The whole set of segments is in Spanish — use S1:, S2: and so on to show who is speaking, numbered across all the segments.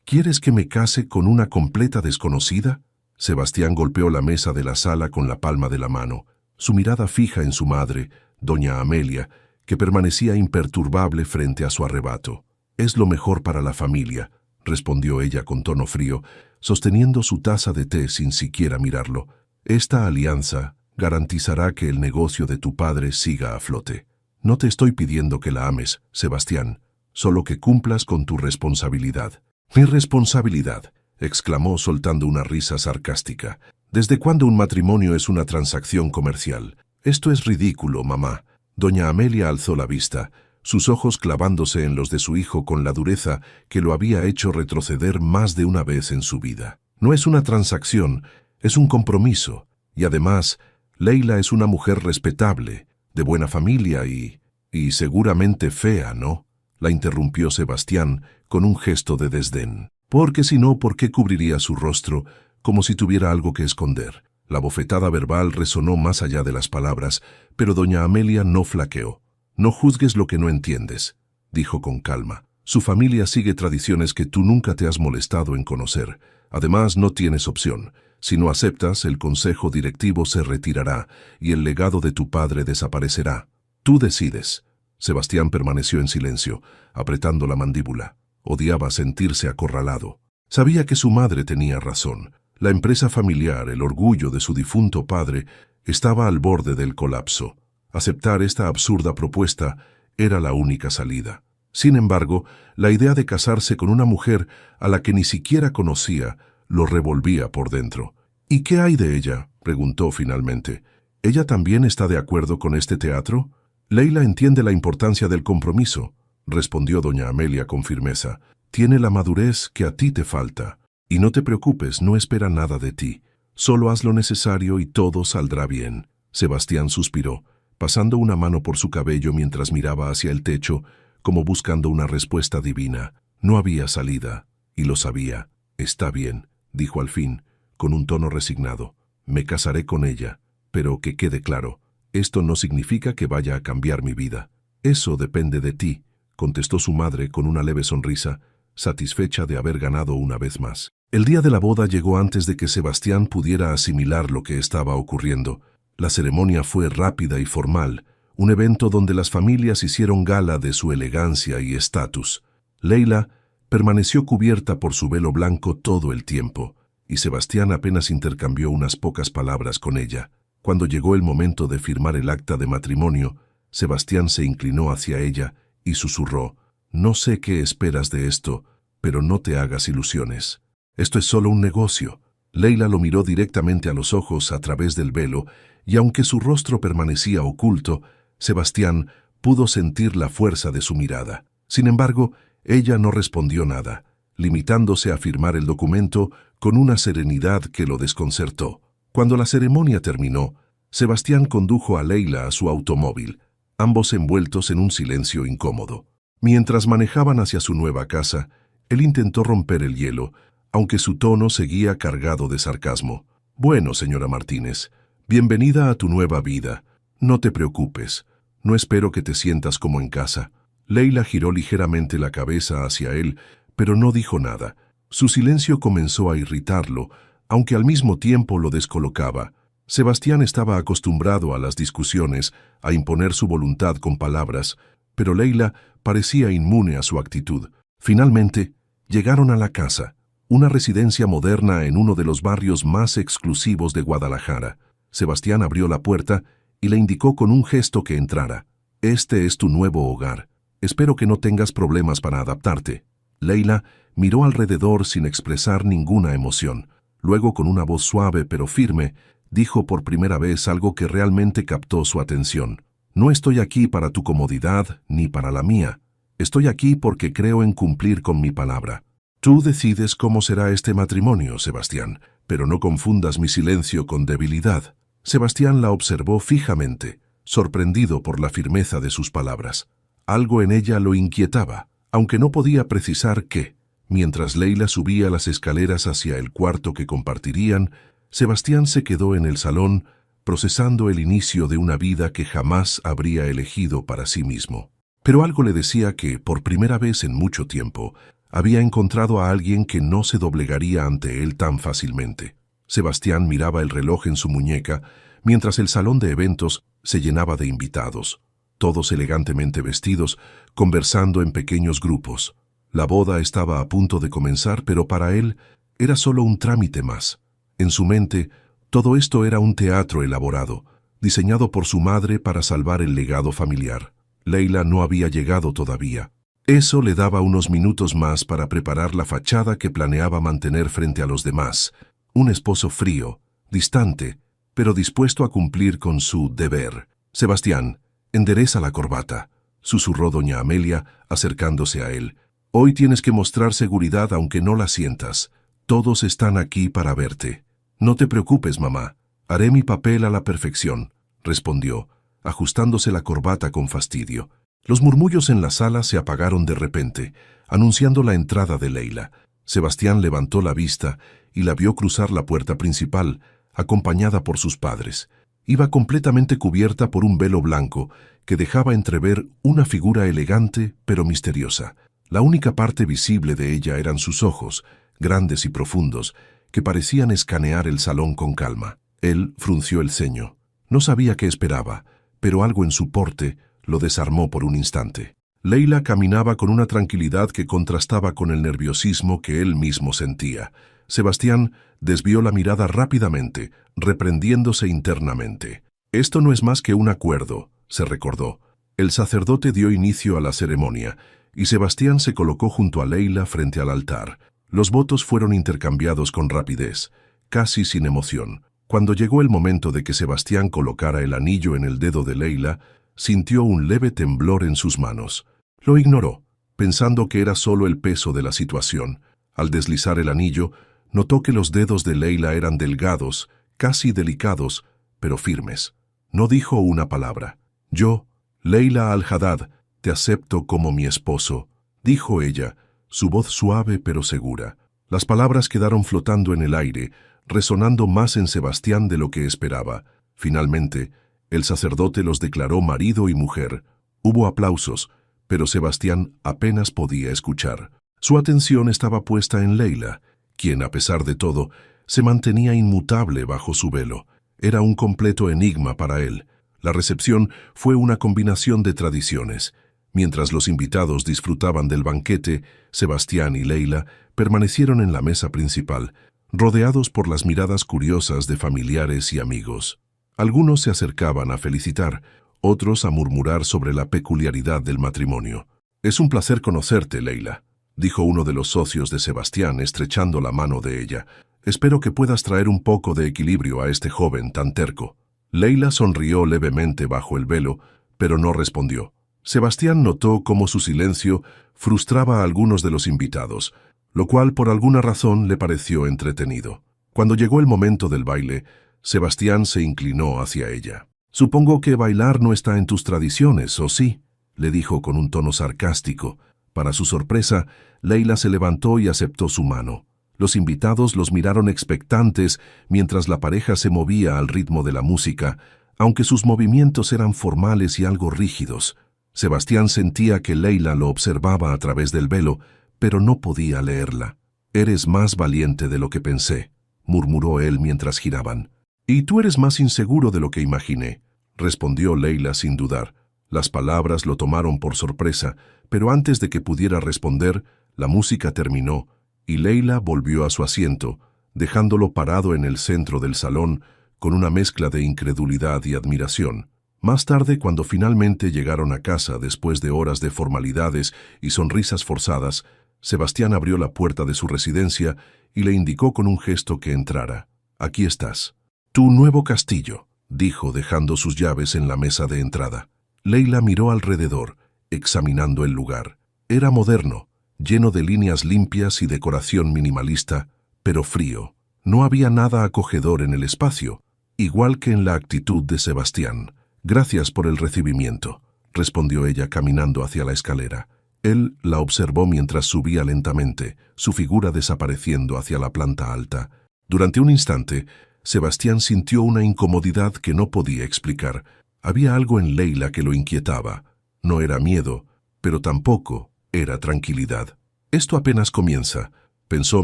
S1: ¿Quieres que me case con una completa desconocida? Sebastián golpeó la mesa de la sala con la palma de la mano, su mirada fija en su madre, doña Amelia, que permanecía imperturbable frente a su arrebato. «Es lo mejor para la familia», respondió ella con tono frío, sosteniendo su taza de té sin siquiera mirarlo. «Esta alianza garantizará que el negocio de tu padre siga a flote. No te estoy pidiendo que la ames, Sebastián, solo que cumplas con tu responsabilidad». «¿Mi responsabilidad?», exclamó soltando una risa sarcástica. «¿Desde cuándo un matrimonio es una transacción comercial? Esto es ridículo, mamá». Doña Amelia alzó la vista, sus ojos clavándose en los de su hijo con la dureza que lo había hecho retroceder más de una vez en su vida. «No es una transacción, es un compromiso. Y además, Leila es una mujer respetable, de buena familia y seguramente fea, ¿no?», la interrumpió Sebastián con un gesto de desdén. «Porque si no, ¿por qué cubriría su rostro como si tuviera algo que esconder?». La bofetada verbal resonó más allá de las palabras, pero doña Amelia no flaqueó. «No juzgues lo que no entiendes», dijo con calma. «Su familia sigue tradiciones que tú nunca te has molestado en conocer. Además, no tienes opción. Si no aceptas, el consejo directivo se retirará y el legado de tu padre desaparecerá. Tú decides». Sebastián permaneció en silencio, apretando la mandíbula. Odiaba sentirse acorralado. Sabía que su madre tenía razón. La empresa familiar, el orgullo de su difunto padre, estaba al borde del colapso. Aceptar esta absurda propuesta era la única salida. Sin embargo, la idea de casarse con una mujer a la que ni siquiera conocía lo revolvía por dentro. «¿Y qué hay de ella?», preguntó finalmente. «¿Ella también está de acuerdo con este teatro?». «Leila entiende la importancia del compromiso», respondió doña Amelia con firmeza. «Tiene la madurez que a ti te falta. Y no te preocupes, no espera nada de ti. Solo haz lo necesario y todo saldrá bien». Sebastián suspiró, pasando una mano por su cabello mientras miraba hacia el techo, como buscando una respuesta divina. No había salida, y lo sabía. «Está bien», dijo al fin, con un tono resignado. «Me casaré con ella, pero que quede claro, esto no significa que vaya a cambiar mi vida». «Eso depende de ti», contestó su madre con una leve sonrisa, satisfecha de haber ganado una vez más. El día de la boda llegó antes de que Sebastián pudiera asimilar lo que estaba ocurriendo. La ceremonia fue rápida y formal, un evento donde las familias hicieron gala de su elegancia y estatus. Leila permaneció cubierta por su velo blanco todo el tiempo, y Sebastián apenas intercambió unas pocas palabras con ella. Cuando llegó el momento de firmar el acta de matrimonio, Sebastián se inclinó hacia ella y susurró: «No sé qué esperas de esto, pero no te hagas ilusiones. Esto es solo un negocio». Leila lo miró directamente a los ojos a través del velo, y aunque su rostro permanecía oculto, Sebastián pudo sentir la fuerza de su mirada. Sin embargo, ella no respondió nada, limitándose a firmar el documento con una serenidad que lo desconcertó. Cuando la ceremonia terminó, Sebastián condujo a Leila a su automóvil, ambos envueltos en un silencio incómodo. Mientras manejaban hacia su nueva casa, él intentó romper el hielo, aunque su tono seguía cargado de sarcasmo. «Bueno, señora Martínez, bienvenida a tu nueva vida. No te preocupes, no espero que te sientas como en casa». Leila giró ligeramente la cabeza hacia él, pero no dijo nada. Su silencio comenzó a irritarlo, aunque al mismo tiempo lo descolocaba. Sebastián estaba acostumbrado a las discusiones, a imponer su voluntad con palabras, pero Leila parecía inmune a su actitud. Finalmente, llegaron a la casa, una residencia moderna en uno de los barrios más exclusivos de Guadalajara. Sebastián abrió la puerta y le indicó con un gesto que entrara. «Este es tu nuevo hogar. Espero que no tengas problemas para adaptarte». Leila miró alrededor sin expresar ninguna emoción. Luego, con una voz suave pero firme, dijo por primera vez algo que realmente captó su atención. «No estoy aquí para tu comodidad ni para la mía. Estoy aquí porque creo en cumplir con mi palabra. Tú decides cómo será este matrimonio, Sebastián, pero no confundas mi silencio con debilidad». Sebastián la observó fijamente, sorprendido por la firmeza de sus palabras. Algo en ella lo inquietaba, aunque no podía precisar qué. Mientras Leila subía las escaleras hacia el cuarto que compartirían, Sebastián se quedó en el salón, procesando el inicio de una vida que jamás habría elegido para sí mismo. Pero algo le decía que, por primera vez en mucho tiempo, Había encontrado a alguien que no se doblegaría ante él tan fácilmente. Sebastián miraba el reloj en su muñeca, mientras el salón de eventos se llenaba de invitados, todos elegantemente vestidos, conversando en pequeños grupos. La boda estaba a punto de comenzar, pero para él era solo un trámite más. En su mente, todo esto era un teatro elaborado, diseñado por su madre para salvar el legado familiar. Leila no había llegado todavía. Eso le daba unos minutos más para preparar la fachada que planeaba mantener frente a los demás. Un esposo frío, distante, pero dispuesto a cumplir con su deber. «Sebastián, endereza la corbata», susurró doña Amelia, acercándose a él. «Hoy tienes que mostrar seguridad aunque no la sientas. Todos están aquí para verte». «No te preocupes, mamá. Haré mi papel a la perfección», respondió, ajustándose la corbata con fastidio. Los murmullos en la sala se apagaron de repente, anunciando la entrada de Leila. Sebastián levantó la vista y la vio cruzar la puerta principal, acompañada por sus padres. Iba completamente cubierta por un velo blanco que dejaba entrever una figura elegante pero misteriosa. La única parte visible de ella eran sus ojos, grandes y profundos, que parecían escanear el salón con calma. Él frunció el ceño. No sabía qué esperaba, pero algo en su porte lo desarmó por un instante. Leila caminaba con una tranquilidad que contrastaba con el nerviosismo que él mismo sentía. Sebastián desvió la mirada rápidamente, reprendiéndose internamente. «Esto no es más que un acuerdo», se recordó. El sacerdote dio inicio a la ceremonia, y Sebastián se colocó junto a Leila frente al altar. Los votos fueron intercambiados con rapidez, casi sin emoción. Cuando llegó el momento de que Sebastián colocara el anillo en el dedo de Leila, sintió un leve temblor en sus manos. Lo ignoró, pensando que era solo el peso de la situación. Al deslizar el anillo, notó que los dedos de Leila eran delgados, casi delicados, pero firmes. No dijo una palabra. «Yo, Leila Al-Haddad, te acepto como mi esposo», dijo ella, su voz suave pero segura. Las palabras quedaron flotando en el aire, resonando más en Sebastián de lo que esperaba. Finalmente, el sacerdote los declaró marido y mujer. Hubo aplausos, pero Sebastián apenas podía escuchar. Su atención estaba puesta en Leila, quien, a pesar de todo, se mantenía inmutable bajo su velo. Era un completo enigma para él. La recepción fue una combinación de tradiciones. Mientras los invitados disfrutaban del banquete, Sebastián y Leila permanecieron en la mesa principal, rodeados por las miradas curiosas de familiares y amigos. Algunos se acercaban a felicitar, otros a murmurar sobre la peculiaridad del matrimonio. «Es un placer conocerte, Leila», dijo uno de los socios de Sebastián, estrechando la mano de ella. «Espero que puedas traer un poco de equilibrio a este joven tan terco». Leila sonrió levemente bajo el velo, pero no respondió. Sebastián notó cómo su silencio frustraba a algunos de los invitados, lo cual por alguna razón le pareció entretenido. Cuando llegó el momento del baile, Sebastián se inclinó hacia ella. «Supongo que bailar no está en tus tradiciones, ¿o sí?», le dijo con un tono sarcástico. Para su sorpresa, Leila se levantó y aceptó su mano. Los invitados los miraron expectantes mientras la pareja se movía al ritmo de la música, aunque sus movimientos eran formales y algo rígidos. Sebastián sentía que Leila lo observaba a través del velo, pero no podía leerla. «Eres más valiente de lo que pensé», murmuró él mientras giraban. «Y tú eres más inseguro de lo que imaginé», respondió Leila sin dudar. Las palabras lo tomaron por sorpresa, pero antes de que pudiera responder, la música terminó y Leila volvió a su asiento, dejándolo parado en el centro del salón con una mezcla de incredulidad y admiración. Más tarde, cuando finalmente llegaron a casa después de horas de formalidades y sonrisas forzadas, Sebastián abrió la puerta de su residencia y le indicó con un gesto que entrara. «Aquí estás. Tu nuevo castillo», dijo dejando sus llaves en la mesa de entrada. Leila miró alrededor, examinando el lugar. Era moderno, lleno de líneas limpias y decoración minimalista, pero frío. No había nada acogedor en el espacio, igual que en la actitud de Sebastián. «Gracias por el recibimiento», respondió ella caminando hacia la escalera. Él la observó mientras subía lentamente, su figura desapareciendo hacia la planta alta. Durante un instante, Sebastián sintió una incomodidad que no podía explicar. Había algo en Leila que lo inquietaba. No era miedo, pero tampoco era tranquilidad. Esto apenas comienza, pensó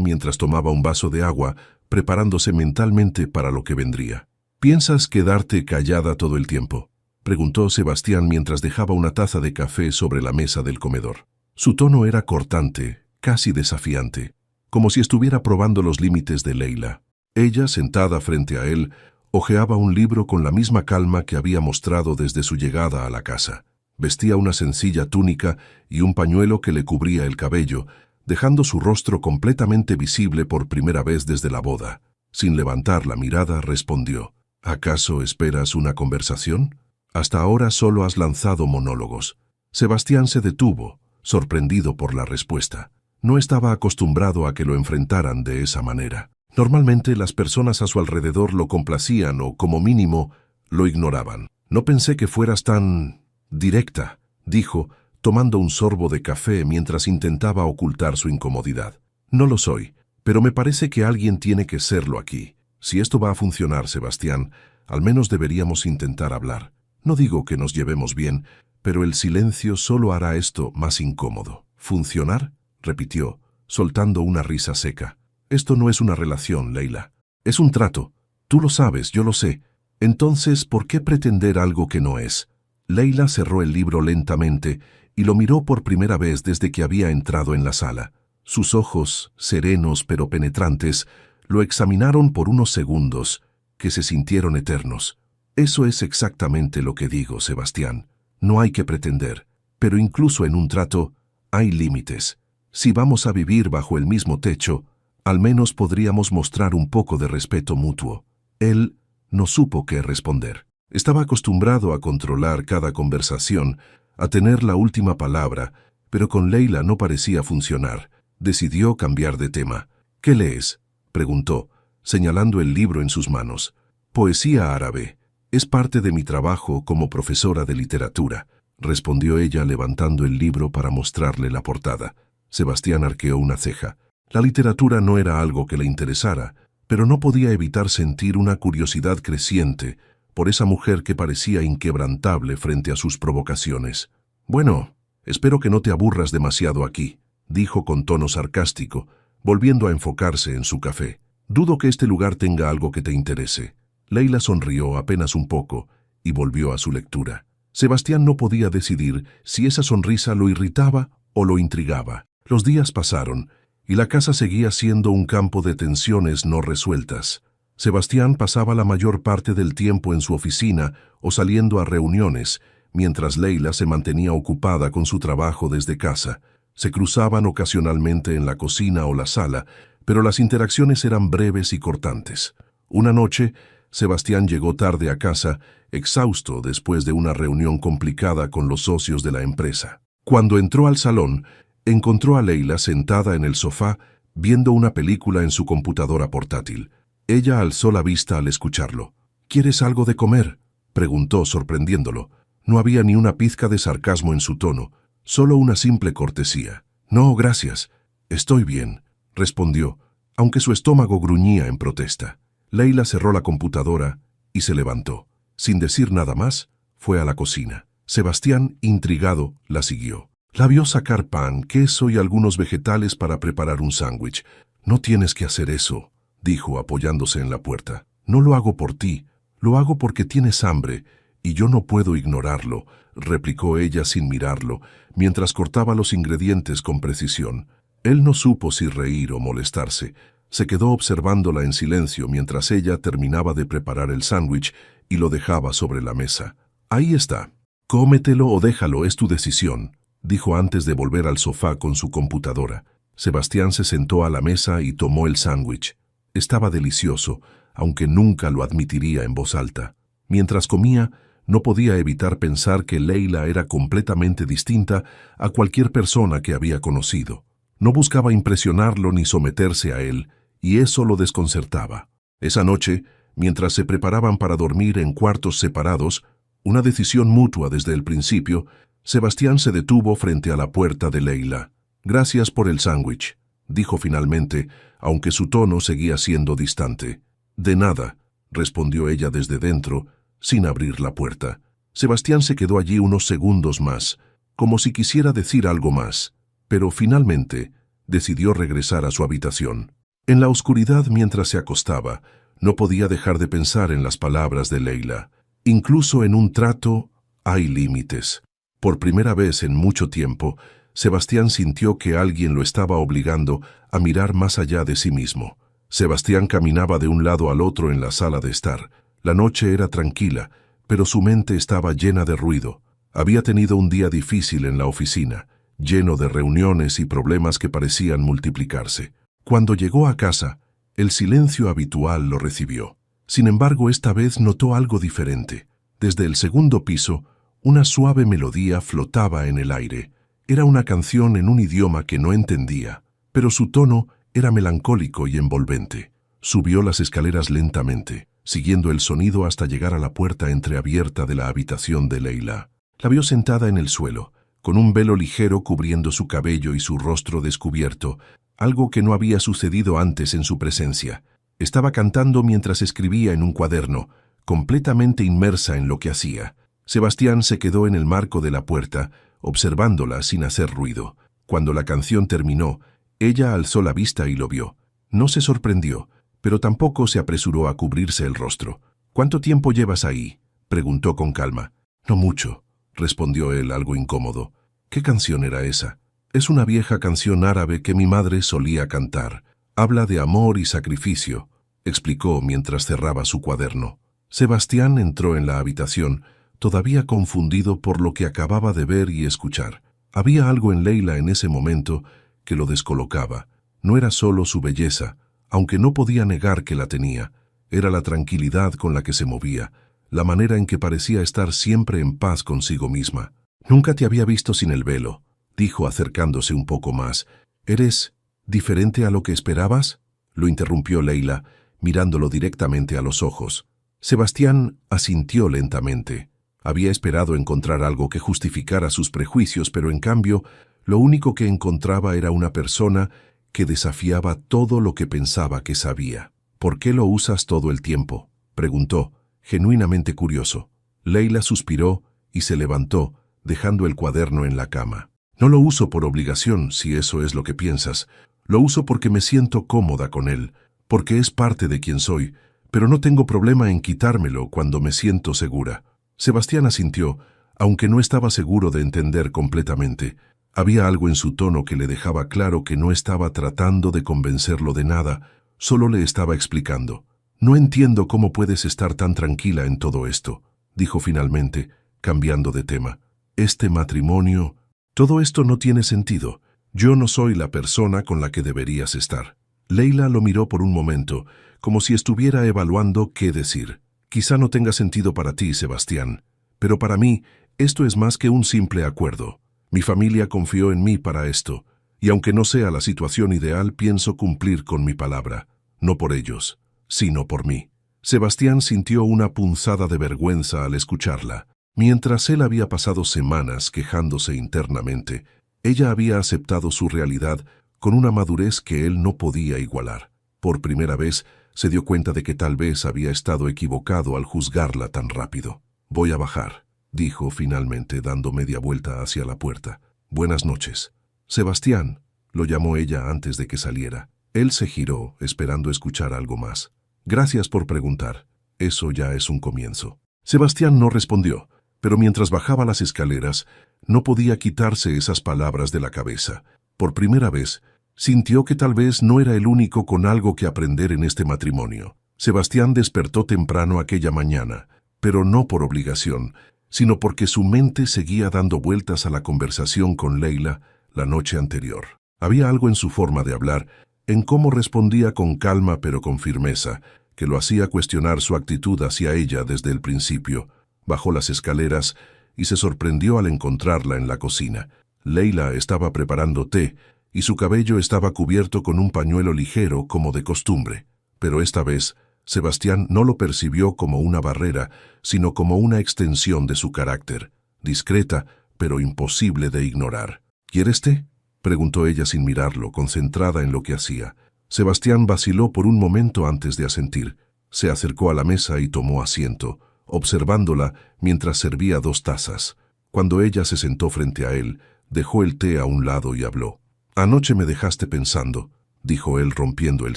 S1: mientras tomaba un vaso de agua, preparándose mentalmente para lo que vendría. ¿Piensas quedarte callada todo el tiempo?, preguntó Sebastián mientras dejaba una taza de café sobre la mesa del comedor. Su tono era cortante, casi desafiante, como si estuviera probando los límites de Leila. Ella, sentada frente a él, hojeaba un libro con la misma calma que había mostrado desde su llegada a la casa. Vestía una sencilla túnica y un pañuelo que le cubría el cabello, dejando su rostro completamente visible por primera vez desde la boda. Sin levantar la mirada, respondió: ¿Acaso esperas una conversación? Hasta ahora solo has lanzado monólogos. Sebastián se detuvo, sorprendido por la respuesta. No estaba acostumbrado a que lo enfrentaran de esa manera. Normalmente las personas a su alrededor lo complacían o, como mínimo, lo ignoraban. No pensé que fueras tan directa, dijo, tomando un sorbo de café mientras intentaba ocultar su incomodidad. No lo soy, pero me parece que alguien tiene que serlo aquí. Si esto va a funcionar, Sebastián, al menos deberíamos intentar hablar. No digo que nos llevemos bien, pero el silencio solo hará esto más incómodo. ¿Funcionar?, repitió, soltando una risa seca. Esto no es una relación, Leila. Es un trato. Tú lo sabes, yo lo sé. Entonces, ¿por qué pretender algo que no es? Leila cerró el libro lentamente y lo miró por primera vez desde que había entrado en la sala. Sus ojos, serenos pero penetrantes, lo examinaron por unos segundos, que se sintieron eternos. Eso es exactamente lo que digo, Sebastián. No hay que pretender, pero incluso en un trato hay límites. Si vamos a vivir bajo el mismo techo, al menos podríamos mostrar un poco de respeto mutuo. Él no supo qué responder. Estaba acostumbrado a controlar cada conversación, a tener la última palabra, pero con Leila no parecía funcionar. Decidió cambiar de tema. ¿Qué lees?, preguntó, señalando el libro en sus manos. Poesía árabe. Es parte de mi trabajo como profesora de literatura, respondió ella levantando el libro para mostrarle la portada. Sebastián arqueó una ceja. La literatura no era algo que le interesara, pero no podía evitar sentir una curiosidad creciente por esa mujer que parecía inquebrantable frente a sus provocaciones. Bueno, espero que no te aburras demasiado aquí, dijo con tono sarcástico, volviendo a enfocarse en su café. Dudo que este lugar tenga algo que te interese. Leila sonrió apenas un poco y volvió a su lectura. Sebastián no podía decidir si esa sonrisa lo irritaba o lo intrigaba. Los días pasaron y la casa seguía siendo un campo de tensiones no resueltas. Sebastián pasaba la mayor parte del tiempo en su oficina o saliendo a reuniones, mientras Leila se mantenía ocupada con su trabajo desde casa. Se cruzaban ocasionalmente en la cocina o la sala, pero las interacciones eran breves y cortantes. Una noche, Sebastián llegó tarde a casa, exhausto después de una reunión complicada con los socios de la empresa. Cuando entró al salón, encontró a Leila sentada en el sofá, viendo una película en su computadora portátil. Ella alzó la vista al escucharlo. ¿Quieres algo de comer?, preguntó, sorprendiéndolo. No había ni una pizca de sarcasmo en su tono, solo una simple cortesía. No, gracias. Estoy bien, respondió, aunque su estómago gruñía en protesta. Leila cerró la computadora y se levantó. Sin decir nada más, fue a la cocina. Sebastián, intrigado, la siguió. La vio sacar pan, queso y algunos vegetales para preparar un sándwich. No tienes que hacer eso, dijo apoyándose en la puerta. No lo hago por ti, lo hago porque tienes hambre, y yo no puedo ignorarlo, replicó ella sin mirarlo, mientras cortaba los ingredientes con precisión. Él no supo si reír o molestarse. Se quedó observándola en silencio mientras ella terminaba de preparar el sándwich y lo dejaba sobre la mesa. Ahí está. Cómetelo o déjalo, es tu decisión, dijo antes de volver al sofá con su computadora. Sebastián se sentó a la mesa y tomó el sándwich. Estaba delicioso, aunque nunca lo admitiría en voz alta. Mientras comía, no podía evitar pensar que Leila era completamente distinta a cualquier persona que había conocido. No buscaba impresionarlo ni someterse a él, y eso lo desconcertaba. Esa noche, mientras se preparaban para dormir en cuartos separados, una decisión mutua desde el principio, Sebastián se detuvo frente a la puerta de Leila. Gracias por el sándwich, dijo finalmente, aunque su tono seguía siendo distante. De nada, respondió ella desde dentro, sin abrir la puerta. Sebastián se quedó allí unos segundos más, como si quisiera decir algo más, pero finalmente decidió regresar a su habitación. En la oscuridad mientras se acostaba, no podía dejar de pensar en las palabras de Leila. Incluso en un trato hay límites. Por primera vez en mucho tiempo, Sebastián sintió que alguien lo estaba obligando a mirar más allá de sí mismo. Sebastián caminaba de un lado al otro en la sala de estar. La noche era tranquila, pero su mente estaba llena de ruido. Había tenido un día difícil en la oficina, lleno de reuniones y problemas que parecían multiplicarse. Cuando llegó a casa, el silencio habitual lo recibió. Sin embargo, esta vez notó algo diferente. Desde el segundo piso, una suave melodía flotaba en el aire. Era una canción en un idioma que no entendía, pero su tono era melancólico y envolvente. Subió las escaleras lentamente, siguiendo el sonido hasta llegar a la puerta entreabierta de la habitación de Leila. La vio sentada en el suelo, con un velo ligero cubriendo su cabello y su rostro descubierto, algo que no había sucedido antes en su presencia. Estaba cantando mientras escribía en un cuaderno, completamente inmersa en lo que hacía. Sebastián se quedó en el marco de la puerta, observándola sin hacer ruido. Cuando la canción terminó, ella alzó la vista y lo vio. No se sorprendió, pero tampoco se apresuró a cubrirse el rostro. «¿Cuánto tiempo llevas ahí?», preguntó con calma. «No mucho», respondió él algo incómodo. «¿Qué canción era esa?» «Es una vieja canción árabe que mi madre solía cantar. Habla de amor y sacrificio», explicó mientras cerraba su cuaderno. Sebastián entró en la habitación, todavía confundido por lo que acababa de ver y escuchar. Había algo en Leila en ese momento que lo descolocaba. No era solo su belleza, aunque no podía negar que la tenía. Era la tranquilidad con la que se movía, la manera en que parecía estar siempre en paz consigo misma. «Nunca te había visto sin el velo», dijo acercándose un poco más. «¿Eres diferente a lo que esperabas?», lo interrumpió Leila, mirándolo directamente a los ojos. Sebastián asintió lentamente. Había esperado encontrar algo que justificara sus prejuicios, pero en cambio, lo único que encontraba era una persona que desafiaba todo lo que pensaba que sabía. «¿Por qué lo usas todo el tiempo?», preguntó, genuinamente curioso. Leila suspiró y se levantó, dejando el cuaderno en la cama. «No lo uso por obligación, si eso es lo que piensas. Lo uso porque me siento cómoda con él, porque es parte de quien soy, pero no tengo problema en quitármelo cuando me siento segura». Sebastián asintió, aunque no estaba seguro de entender completamente. Había algo en su tono que le dejaba claro que no estaba tratando de convencerlo de nada, solo le estaba explicando. «No entiendo cómo puedes estar tan tranquila en todo esto», dijo finalmente, cambiando de tema. «Este matrimonio, todo esto no tiene sentido. Yo no soy la persona con la que deberías estar». Leila lo miró por un momento, como si estuviera evaluando qué decir. «Quizá no tenga sentido para ti, Sebastián, pero para mí esto es más que un simple acuerdo. Mi familia confió en mí para esto, y aunque no sea la situación ideal, pienso cumplir con mi palabra, no por ellos, sino por mí». Sebastián sintió una punzada de vergüenza al escucharla. Mientras él había pasado semanas quejándose internamente, ella había aceptado su realidad con una madurez que él no podía igualar. Por primera vez, se dio cuenta de que tal vez había estado equivocado al juzgarla tan rápido. «Voy a bajar», dijo finalmente, dando media vuelta hacia la puerta. «Buenas noches». «Sebastián», lo llamó ella antes de que saliera. Él se giró, esperando escuchar algo más. «Gracias por preguntar. Eso ya es un comienzo». Sebastián no respondió, pero mientras bajaba las escaleras, no podía quitarse esas palabras de la cabeza. Por primera vez, sintió que tal vez no era el único con algo que aprender en este matrimonio. Sebastián despertó temprano aquella mañana, pero no por obligación, sino porque su mente seguía dando vueltas a la conversación con Leila la noche anterior. Había algo en su forma de hablar, en cómo respondía con calma pero con firmeza, que lo hacía cuestionar su actitud hacia ella desde el principio. Bajó las escaleras y se sorprendió al encontrarla en la cocina. Leila estaba preparando té, y su cabello estaba cubierto con un pañuelo ligero como de costumbre. Pero esta vez, Sebastián no lo percibió como una barrera, sino como una extensión de su carácter, discreta, pero imposible de ignorar. «¿Quieres té?», preguntó ella sin mirarlo, concentrada en lo que hacía. Sebastián vaciló por un momento antes de asentir. Se acercó a la mesa y tomó asiento, observándola mientras servía 2 tazas. Cuando ella se sentó frente a él, dejó el té a un lado y habló. Anoche me dejaste pensando, dijo él rompiendo el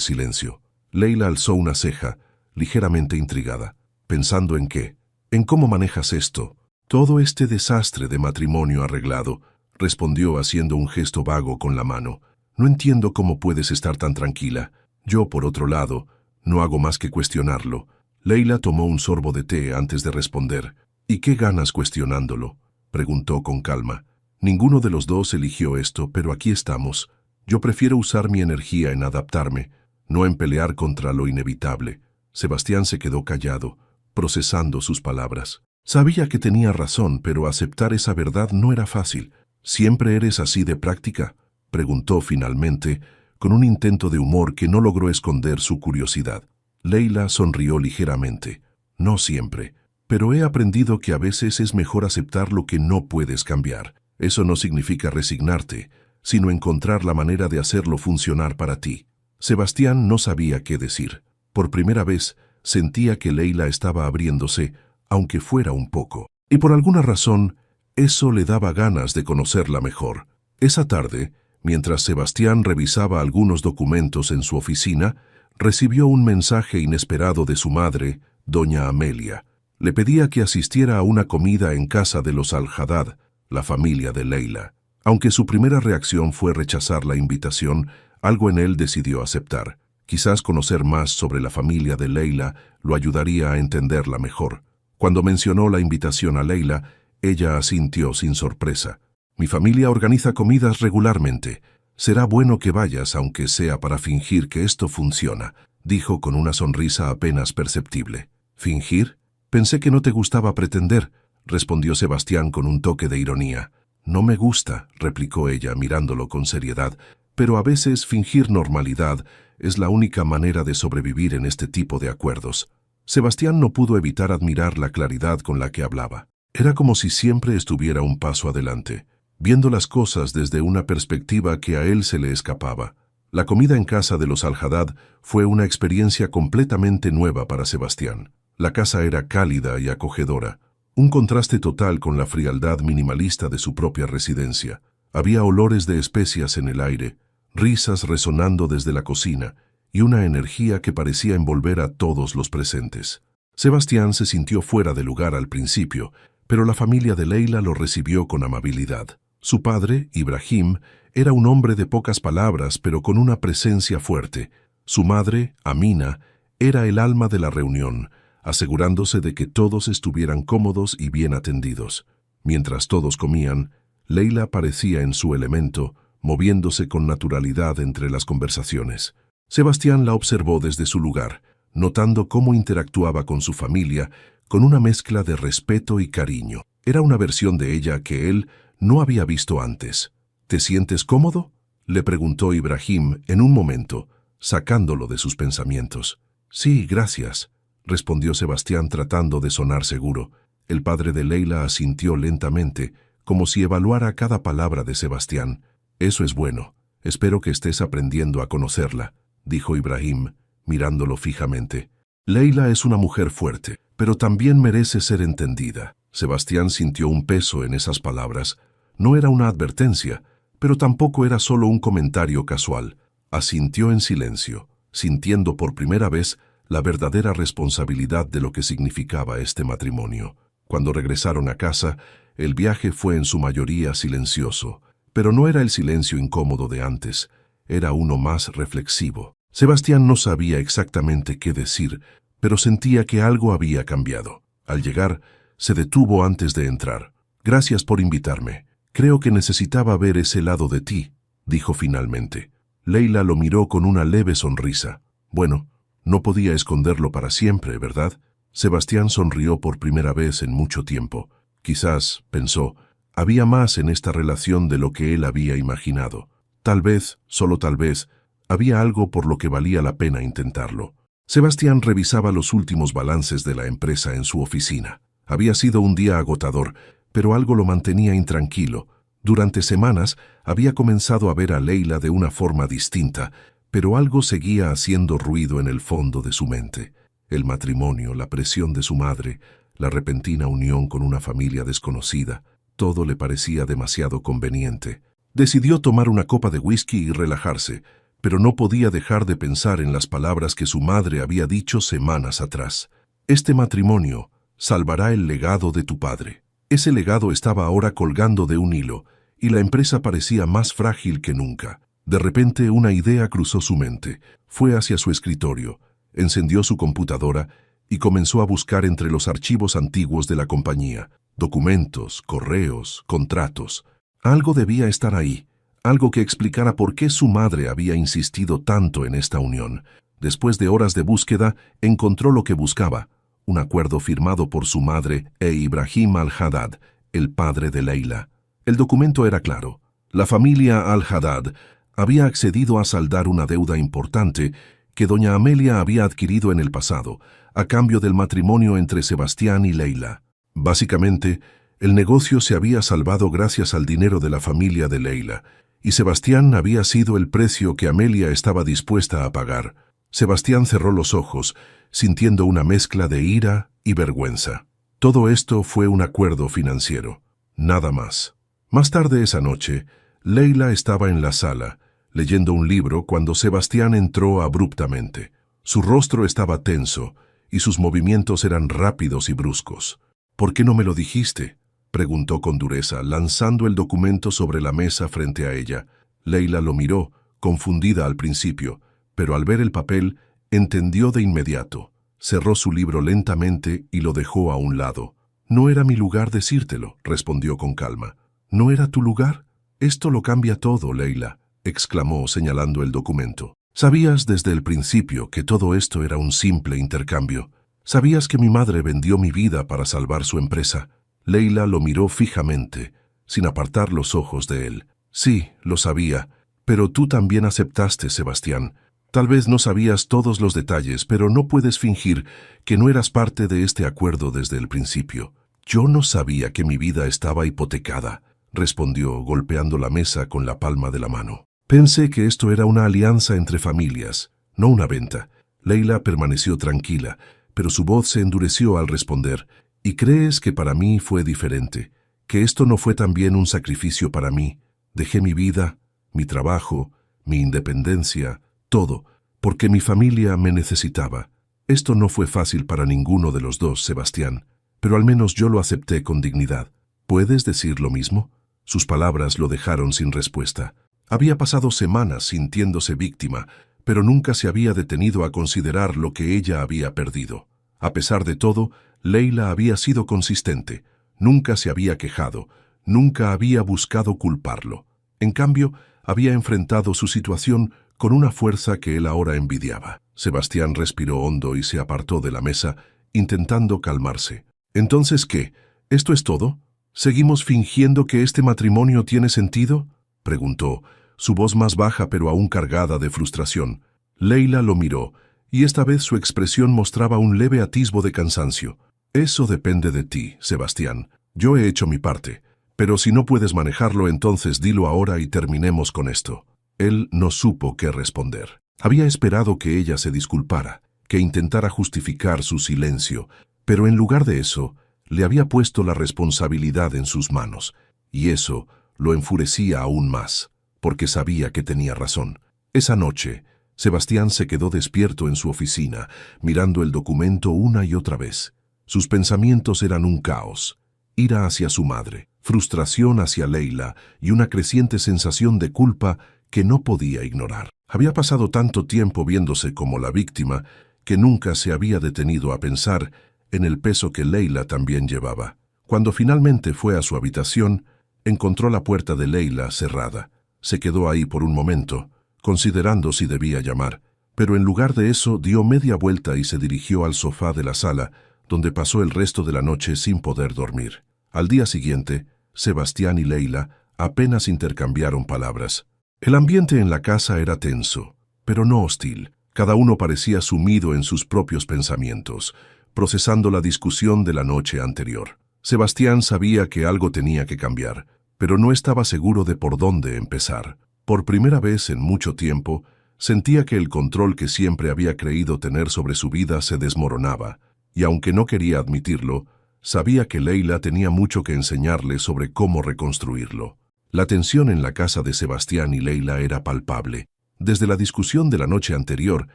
S1: silencio. Leila alzó una ceja, ligeramente intrigada. ¿Pensando en qué? ¿En cómo manejas esto? Todo este desastre de matrimonio arreglado, respondió haciendo un gesto vago con la mano. No entiendo cómo puedes estar tan tranquila. Yo, por otro lado, no hago más que cuestionarlo. Leila tomó un sorbo de té antes de responder. ¿Y qué ganas cuestionándolo?, preguntó con calma. Ninguno de los dos eligió esto, pero aquí estamos. Yo prefiero usar mi energía en adaptarme, no en pelear contra lo inevitable. Sebastián se quedó callado, procesando sus palabras. Sabía que tenía razón, pero aceptar esa verdad no era fácil. ¿Siempre eres así de práctica?, preguntó finalmente, con un intento de humor que no logró esconder su curiosidad. Leila sonrió ligeramente. No siempre, pero he aprendido que a veces es mejor aceptar lo que no puedes cambiar. Eso no significa resignarte, sino encontrar la manera de hacerlo funcionar para ti. Sebastián no sabía qué decir. Por primera vez, sentía que Leila estaba abriéndose, aunque fuera un poco. Y por alguna razón, eso le daba ganas de conocerla mejor. Esa tarde, mientras Sebastián revisaba algunos documentos en su oficina, recibió un mensaje inesperado de su madre, doña Amelia. Le pedía que asistiera a una comida en casa de los Al-Haddad, la familia de Leila. Aunque su primera reacción fue rechazar la invitación, algo en él decidió aceptar. Quizás conocer más sobre la familia de Leila lo ayudaría a entenderla mejor. Cuando mencionó la invitación a Leila, ella asintió sin sorpresa. Mi familia organiza comidas regularmente. Será bueno que vayas, aunque sea para fingir que esto funciona, dijo con una sonrisa apenas perceptible. ¿Fingir? Pensé que no te gustaba pretender, respondió Sebastián con un toque de ironía. No me gusta, replicó ella mirándolo con seriedad, pero a veces fingir normalidad es la única manera de sobrevivir en este tipo de acuerdos. Sebastián no pudo evitar admirar la claridad con la que hablaba. Era como si siempre estuviera un paso adelante, viendo las cosas desde una perspectiva que a él se le escapaba. La comida en casa de los Al-Haddad fue una experiencia completamente nueva para Sebastián. La casa era cálida y acogedora, un contraste total con la frialdad minimalista de su propia residencia. Había olores de especias en el aire, risas resonando desde la cocina y una energía que parecía envolver a todos los presentes. Sebastián se sintió fuera de lugar al principio, pero la familia de Leila lo recibió con amabilidad. Su padre, Ibrahim, era un hombre de pocas palabras, pero con una presencia fuerte. Su madre, Amina, era el alma de la reunión, asegurándose de que todos estuvieran cómodos y bien atendidos. Mientras todos comían, Leila parecía en su elemento, moviéndose con naturalidad entre las conversaciones. Sebastián la observó desde su lugar, notando cómo interactuaba con su familia, con una mezcla de respeto y cariño. Era una versión de ella que él no había visto antes. ¿Te sientes cómodo?, le preguntó Ibrahim en un momento, sacándolo de sus pensamientos. Sí, gracias, respondió Sebastián tratando de sonar seguro. El padre de Leila asintió lentamente, como si evaluara cada palabra de Sebastián. Eso es bueno. Espero que estés aprendiendo a conocerla, dijo Ibrahim, mirándolo fijamente. Leila es una mujer fuerte, pero también merece ser entendida. Sebastián sintió un peso en esas palabras. No era una advertencia, pero tampoco era solo un comentario casual. Asintió en silencio, sintiendo por primera vez la verdadera responsabilidad de lo que significaba este matrimonio. Cuando regresaron a casa, el viaje fue en su mayoría silencioso, pero no era el silencio incómodo de antes, era uno más reflexivo. Sebastián no sabía exactamente qué decir, pero sentía que algo había cambiado. Al llegar, se detuvo antes de entrar. Gracias por invitarme. Creo que necesitaba ver ese lado de ti, dijo finalmente. Leila lo miró con una leve sonrisa. Bueno, no podía esconderlo para siempre, ¿verdad? Sebastián sonrió por primera vez en mucho tiempo. Quizás, pensó, había más en esta relación de lo que él había imaginado. Tal vez, solo tal vez, había algo por lo que valía la pena intentarlo. Sebastián revisaba los últimos balances de la empresa en su oficina. Había sido un día agotador, pero algo lo mantenía intranquilo. Durante semanas había comenzado a ver a Leila de una forma distinta, pero algo seguía haciendo ruido en el fondo de su mente. El matrimonio, la presión de su madre, la repentina unión con una familia desconocida, todo le parecía demasiado conveniente. Decidió tomar una copa de whisky y relajarse, pero no podía dejar de pensar en las palabras que su madre había dicho semanas atrás. Este matrimonio salvará el legado de tu padre. Ese legado estaba ahora colgando de un hilo, y la empresa parecía más frágil que nunca. De repente una idea cruzó su mente. Fue hacia su escritorio, encendió su computadora y comenzó a buscar entre los archivos antiguos de la compañía. Documentos, correos, contratos. Algo debía estar ahí, algo que explicara por qué su madre había insistido tanto en esta unión. Después de horas de búsqueda, encontró lo que buscaba, un acuerdo firmado por su madre e Ibrahim al-Haddad, el padre de Leila. El documento era claro. La familia al-Haddad había accedido a saldar una deuda importante que doña Amelia había adquirido en el pasado, a cambio del matrimonio entre Sebastián y Leila. Básicamente, el negocio se había salvado gracias al dinero de la familia de Leila, y Sebastián había sido el precio que Amelia estaba dispuesta a pagar. Sebastián cerró los ojos, sintiendo una mezcla de ira y vergüenza. Todo esto fue un acuerdo financiero, nada más. Más tarde esa noche, Leila estaba en la sala, leyendo un libro cuando Sebastián entró abruptamente. Su rostro estaba tenso, y sus movimientos eran rápidos y bruscos. «¿Por qué no me lo dijiste?», preguntó con dureza, lanzando el documento sobre la mesa frente a ella. Leila lo miró, confundida al principio, pero al ver el papel, entendió de inmediato. Cerró su libro lentamente y lo dejó a un lado. «No era mi lugar decírtelo», respondió con calma. «¿No era tu lugar? Esto lo cambia todo, Leila», exclamó señalando el documento. «Sabías desde el principio que todo esto era un simple intercambio. Sabías que mi madre vendió mi vida para salvar su empresa». Leila lo miró fijamente, sin apartar los ojos de él. «Sí, lo sabía, pero tú también aceptaste, Sebastián. Tal vez no sabías todos los detalles, pero no puedes fingir que no eras parte de este acuerdo desde el principio». «Yo no sabía que mi vida estaba hipotecada», respondió, golpeando la mesa con la palma de la mano. «Pensé que esto era una alianza entre familias, no una venta». Leila permaneció tranquila, pero su voz se endureció al responder. «¿Y crees que para mí fue diferente? ¿Que esto no fue también un sacrificio para mí? Dejé mi vida, mi trabajo, mi independencia, todo, porque mi familia me necesitaba. Esto no fue fácil para ninguno de los dos, Sebastián, pero al menos yo lo acepté con dignidad. ¿Puedes decir lo mismo?». Sus palabras lo dejaron sin respuesta. Había pasado semanas sintiéndose víctima, pero nunca se había detenido a considerar lo que ella había perdido. A pesar de todo, Leila había sido consistente. Nunca se había quejado, nunca había buscado culparlo. En cambio, había enfrentado su situación con una fuerza que él ahora envidiaba. Sebastián respiró hondo y se apartó de la mesa, intentando calmarse. «¿Entonces qué? ¿Esto es todo? ¿Seguimos fingiendo que este matrimonio tiene sentido?», preguntó, su voz más baja pero aún cargada de frustración. Leila lo miró, y esta vez su expresión mostraba un leve atisbo de cansancio. «Eso depende de ti, Sebastián. Yo he hecho mi parte, pero si no puedes manejarlo, entonces dilo ahora y terminemos con esto». Él no supo qué responder. Había esperado que ella se disculpara, que intentara justificar su silencio, pero en lugar de eso, le había puesto la responsabilidad en sus manos, y eso lo enfurecía aún más, porque sabía que tenía razón. Esa noche, Sebastián se quedó despierto en su oficina, mirando el documento una y otra vez. Sus pensamientos eran un caos: ira hacia su madre, frustración hacia Leila y una creciente sensación de culpa que no podía ignorar. Había pasado tanto tiempo viéndose como la víctima que nunca se había detenido a pensar en el peso que Leila también llevaba. Cuando finalmente fue a su habitación, encontró la puerta de Leila cerrada. Se quedó ahí por un momento, considerando si debía llamar, pero en lugar de eso dio media vuelta y se dirigió al sofá de la sala, donde pasó el resto de la noche sin poder dormir. Al día siguiente, Sebastián y Leila apenas intercambiaron palabras. El ambiente en la casa era tenso, pero no hostil. Cada uno parecía sumido en sus propios pensamientos, procesando la discusión de la noche anterior. Sebastián sabía que algo tenía que cambiar, pero no estaba seguro de por dónde empezar. Por primera vez en mucho tiempo, sentía que el control que siempre había creído tener sobre su vida se desmoronaba, y aunque no quería admitirlo, sabía que Leila tenía mucho que enseñarle sobre cómo reconstruirlo. La tensión en la casa de Sebastián y Leila era palpable. Desde la discusión de la noche anterior,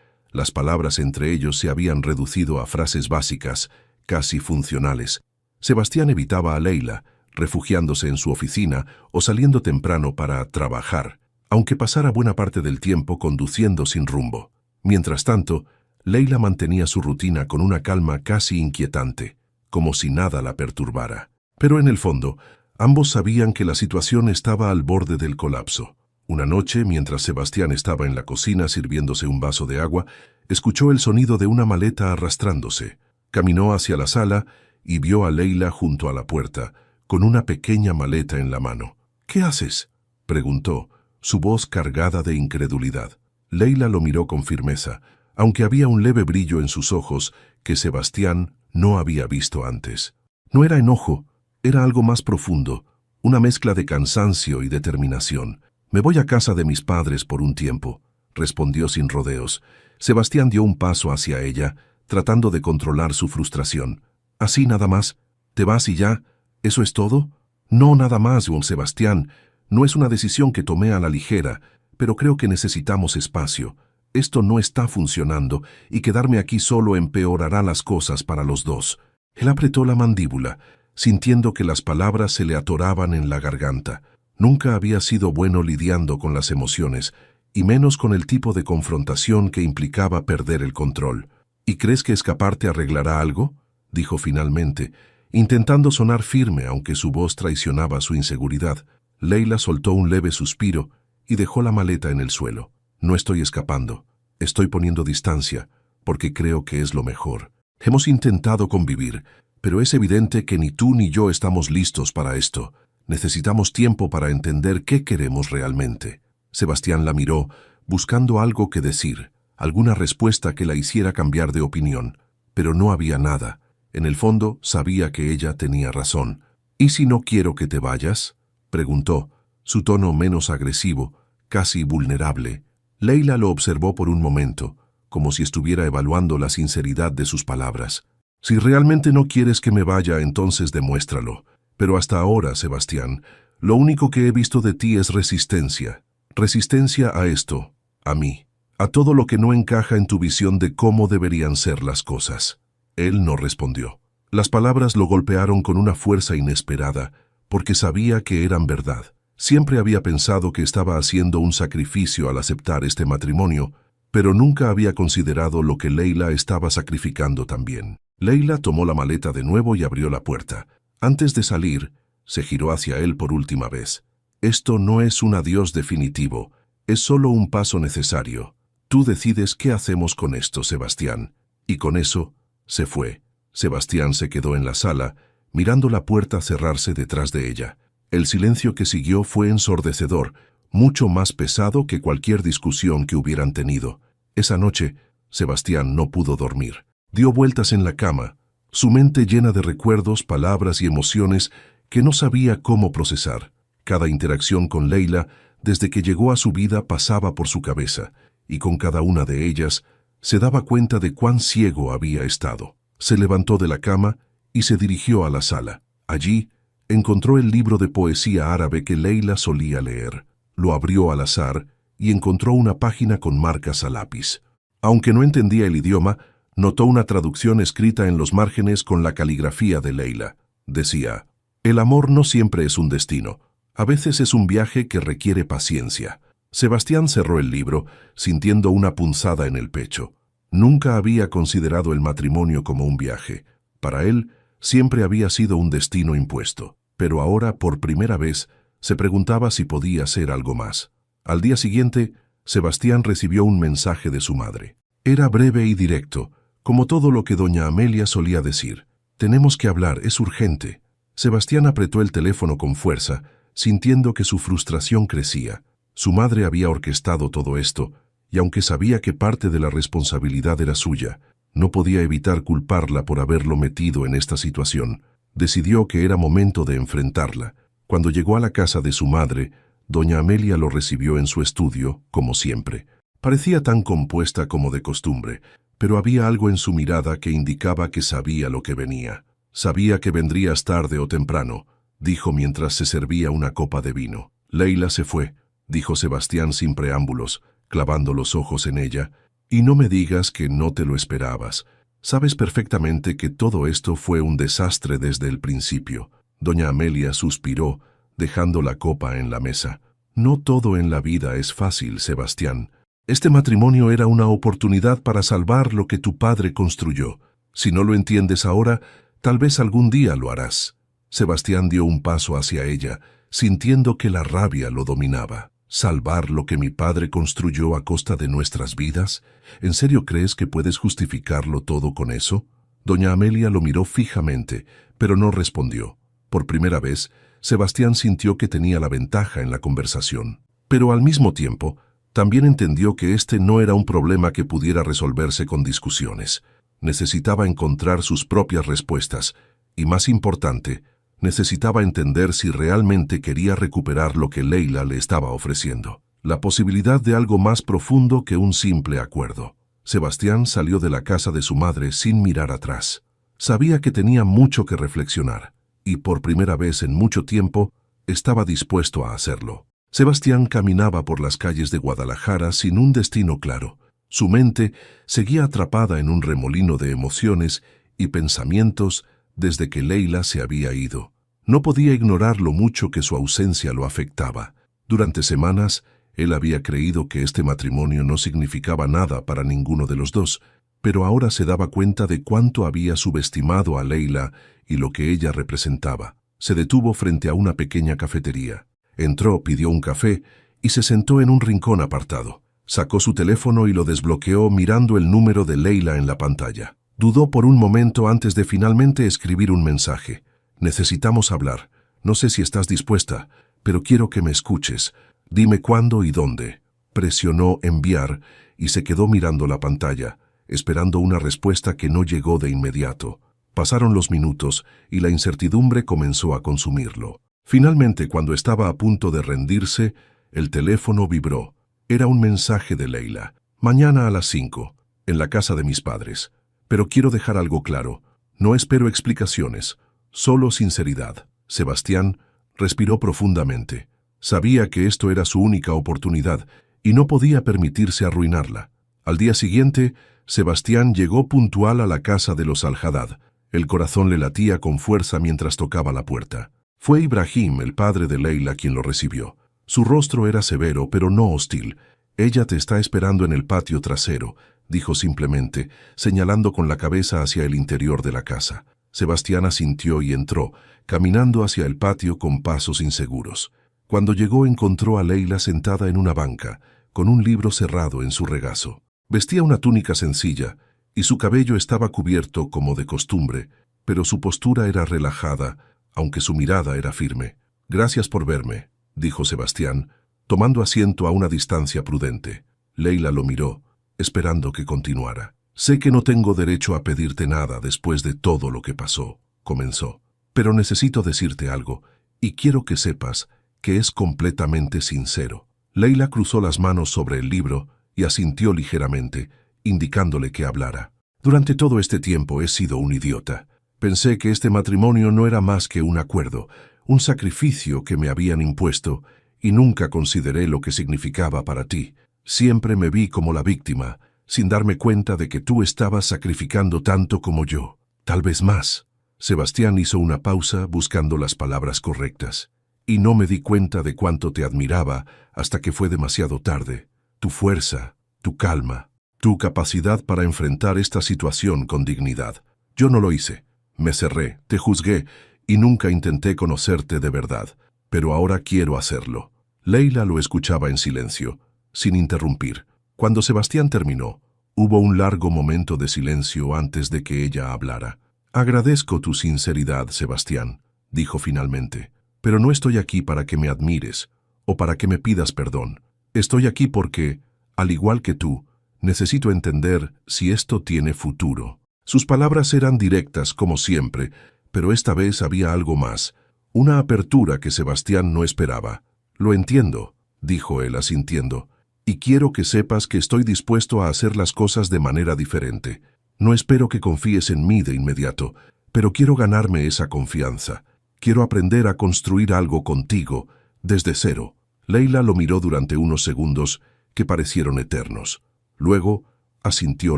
S1: las palabras entre ellos se habían reducido a frases básicas, casi funcionales. Sebastián evitaba a Leila, refugiándose en su oficina o saliendo temprano para trabajar, aunque pasara buena parte del tiempo conduciendo sin rumbo. Mientras tanto, Leila mantenía su rutina con una calma casi inquietante, como si nada la perturbara. Pero en el fondo, ambos sabían que la situación estaba al borde del colapso. Una noche, mientras Sebastián estaba en la cocina sirviéndose un vaso de agua, escuchó el sonido de una maleta arrastrándose. Caminó hacia la sala y vio a Leila junto a la puerta, con una pequeña maleta en la mano. «¿Qué haces?», preguntó, su voz cargada de incredulidad. Leila lo miró con firmeza, aunque había un leve brillo en sus ojos que Sebastián no había visto antes. No era enojo, era algo más profundo, una mezcla de cansancio y determinación. «Me voy a casa de mis padres por un tiempo», respondió sin rodeos. Sebastián dio un paso hacia ella, tratando de controlar su frustración. «¿Así nada más? ¿Te vas y ya? ¿Eso es todo?» «No, nada más, don Sebastián. No es una decisión que tomé a la ligera, pero creo que necesitamos espacio. Esto no está funcionando y quedarme aquí solo empeorará las cosas para los dos». Él apretó la mandíbula, sintiendo que las palabras se le atoraban en la garganta. Nunca había sido bueno lidiando con las emociones, y menos con el tipo de confrontación que implicaba perder el control. «¿Y crees que escaparte arreglará algo?», dijo finalmente, intentando sonar firme aunque su voz traicionaba su inseguridad. Leila soltó un leve suspiro y dejó la maleta en el suelo. «No estoy escapando. Estoy poniendo distancia, porque creo que es lo mejor. Hemos intentado convivir, pero es evidente que ni tú ni yo estamos listos para esto. Necesitamos tiempo para entender qué queremos realmente». Sebastián la miró, buscando algo que decir, alguna respuesta que la hiciera cambiar de opinión, pero no había nada. En el fondo, sabía que ella tenía razón. «¿Y si no quiero que te vayas?», preguntó, su tono menos agresivo, casi vulnerable. Leila lo observó por un momento, como si estuviera evaluando la sinceridad de sus palabras. «Si realmente no quieres que me vaya, entonces demuéstralo. Pero hasta ahora, Sebastián, lo único que he visto de ti es resistencia. Resistencia a esto, a mí, a todo lo que no encaja en tu visión de cómo deberían ser las cosas». Él no respondió. Las palabras lo golpearon con una fuerza inesperada, porque sabía que eran verdad. Siempre había pensado que estaba haciendo un sacrificio al aceptar este matrimonio, pero nunca había considerado lo que Leila estaba sacrificando también. Leila tomó la maleta de nuevo y abrió la puerta. Antes de salir, se giró hacia él por última vez. «Esto no es un adiós definitivo, es solo un paso necesario. Tú decides qué hacemos con esto, Sebastián». Y con eso, se fue. Sebastián se quedó en la sala, mirando la puerta cerrarse detrás de ella. El silencio que siguió fue ensordecedor, mucho más pesado que cualquier discusión que hubieran tenido. Esa noche, Sebastián no pudo dormir. Dio vueltas en la cama, su mente llena de recuerdos, palabras y emociones que no sabía cómo procesar. Cada interacción con Leila, desde que llegó a su vida, pasaba por su cabeza, y con cada una de ellas se daba cuenta de cuán ciego había estado. Se levantó de la cama y se dirigió a la sala. Allí, encontró el libro de poesía árabe que Leila solía leer. Lo abrió al azar y encontró una página con marcas a lápiz. Aunque no entendía el idioma, notó una traducción escrita en los márgenes con la caligrafía de Leila. Decía: «El amor no siempre es un destino. A veces es un viaje que requiere paciencia». Sebastián cerró el libro, sintiendo una punzada en el pecho. Nunca había considerado el matrimonio como un viaje. Para él, siempre había sido un destino impuesto. Pero ahora, por primera vez, se preguntaba si podía ser algo más. Al día siguiente, Sebastián recibió un mensaje de su madre. Era breve y directo, como todo lo que doña Amelia solía decir. «Tenemos que hablar, es urgente». Sebastián apretó el teléfono con fuerza, sintiendo que su frustración crecía. Su madre había orquestado todo esto, y aunque sabía que parte de la responsabilidad era suya, no podía evitar culparla por haberlo metido en esta situación. Decidió que era momento de enfrentarla. Cuando llegó a la casa de su madre, doña Amelia lo recibió en su estudio, como siempre. Parecía tan compuesta como de costumbre, pero había algo en su mirada que indicaba que sabía lo que venía. «Sabía que vendrías tarde o temprano», dijo mientras se servía una copa de vino. Leila se fue, dijo Sebastián sin preámbulos, clavando los ojos en ella, y no me digas que no te lo esperabas. Sabes perfectamente que todo esto fue un desastre desde el principio. Doña Amelia suspiró, dejando la copa en la mesa. No todo en la vida es fácil, Sebastián. Este matrimonio era una oportunidad para salvar lo que tu padre construyó. Si no lo entiendes ahora, tal vez algún día lo harás. Sebastián dio un paso hacia ella, sintiendo que la rabia lo dominaba. ¿Salvar lo que mi padre construyó a costa de nuestras vidas? ¿En serio crees que puedes justificarlo todo con eso? Doña Amelia lo miró fijamente, pero no respondió. Por primera vez, Sebastián sintió que tenía la ventaja en la conversación. Pero al mismo tiempo, también entendió que este no era un problema que pudiera resolverse con discusiones. Necesitaba encontrar sus propias respuestas, y más importante, necesitaba entender si realmente quería recuperar lo que Leila le estaba ofreciendo. La posibilidad de algo más profundo que un simple acuerdo. Sebastián salió de la casa de su madre sin mirar atrás. Sabía que tenía mucho que reflexionar, y por primera vez en mucho tiempo estaba dispuesto a hacerlo. Sebastián caminaba por las calles de Guadalajara sin un destino claro. Su mente seguía atrapada en un remolino de emociones y pensamientos desde que Leila se había ido. No podía ignorar lo mucho que su ausencia lo afectaba. Durante semanas, él había creído que este matrimonio no significaba nada para ninguno de los dos, pero ahora se daba cuenta de cuánto había subestimado a Leila y lo que ella representaba. Se detuvo frente a una pequeña cafetería. Entró, pidió un café y se sentó en un rincón apartado. Sacó su teléfono y lo desbloqueó mirando el número de Leila en la pantalla. Dudó por un momento antes de finalmente escribir un mensaje. Necesitamos hablar. No sé si estás dispuesta, pero quiero que me escuches. Dime cuándo y dónde. Presionó enviar y se quedó mirando la pantalla, esperando una respuesta que no llegó de inmediato. Pasaron los minutos y la incertidumbre comenzó a consumirlo. Finalmente, cuando estaba a punto de rendirse, el teléfono vibró. Era un mensaje de Leila. Mañana a las 5, en la casa de mis padres. Pero quiero dejar algo claro. No espero explicaciones, solo sinceridad. Sebastián respiró profundamente. Sabía que esto era su única oportunidad y no podía permitirse arruinarla. Al día siguiente, Sebastián llegó puntual a la casa de los Al-Haddad. El corazón le latía con fuerza mientras tocaba la puerta. Fue Ibrahim, el padre de Leila, quien lo recibió. Su rostro era severo, pero no hostil. «Ella te está esperando en el patio trasero», dijo simplemente, señalando con la cabeza hacia el interior de la casa. Sebastián asintió y entró, caminando hacia el patio con pasos inseguros. Cuando llegó encontró a Leila sentada en una banca, con un libro cerrado en su regazo. Vestía una túnica sencilla, y su cabello estaba cubierto como de costumbre, pero su postura era relajada, aunque su mirada era firme. «Gracias por verme», dijo Sebastián, tomando asiento a una distancia prudente. Leila lo miró, esperando que continuara. «Sé que no tengo derecho a pedirte nada después de todo lo que pasó», comenzó. «Pero necesito decirte algo, y quiero que sepas que es completamente sincero». Leila cruzó las manos sobre el libro y asintió ligeramente, indicándole que hablara. «Durante todo este tiempo he sido un idiota. Pensé que este matrimonio no era más que un acuerdo, un sacrificio que me habían impuesto, y nunca consideré lo que significaba para ti. Siempre me vi como la víctima, sin darme cuenta de que tú estabas sacrificando tanto como yo, tal vez más». Sebastián hizo una pausa buscando las palabras correctas. «Y no me di cuenta de cuánto te admiraba hasta que fue demasiado tarde. Tu fuerza, tu calma, tu capacidad para enfrentar esta situación con dignidad. Yo no lo hice. Me cerré, te juzgué y nunca intenté conocerte de verdad, pero ahora quiero hacerlo». Leila lo escuchaba en silencio, sin interrumpir. Cuando Sebastián terminó, hubo un largo momento de silencio antes de que ella hablara. «Agradezco tu sinceridad, Sebastián», dijo finalmente, «pero no estoy aquí para que me admires o para que me pidas perdón. Estoy aquí porque, al igual que tú, necesito entender si esto tiene futuro». Sus palabras eran directas como siempre, pero esta vez había algo más, una apertura que Sebastián no esperaba. «Lo entiendo», dijo él asintiendo, «y quiero que sepas que estoy dispuesto a hacer las cosas de manera diferente. No espero que confíes en mí de inmediato, pero quiero ganarme esa confianza. Quiero aprender a construir algo contigo, desde cero». Leila lo miró durante unos segundos que parecieron eternos. Luego asintió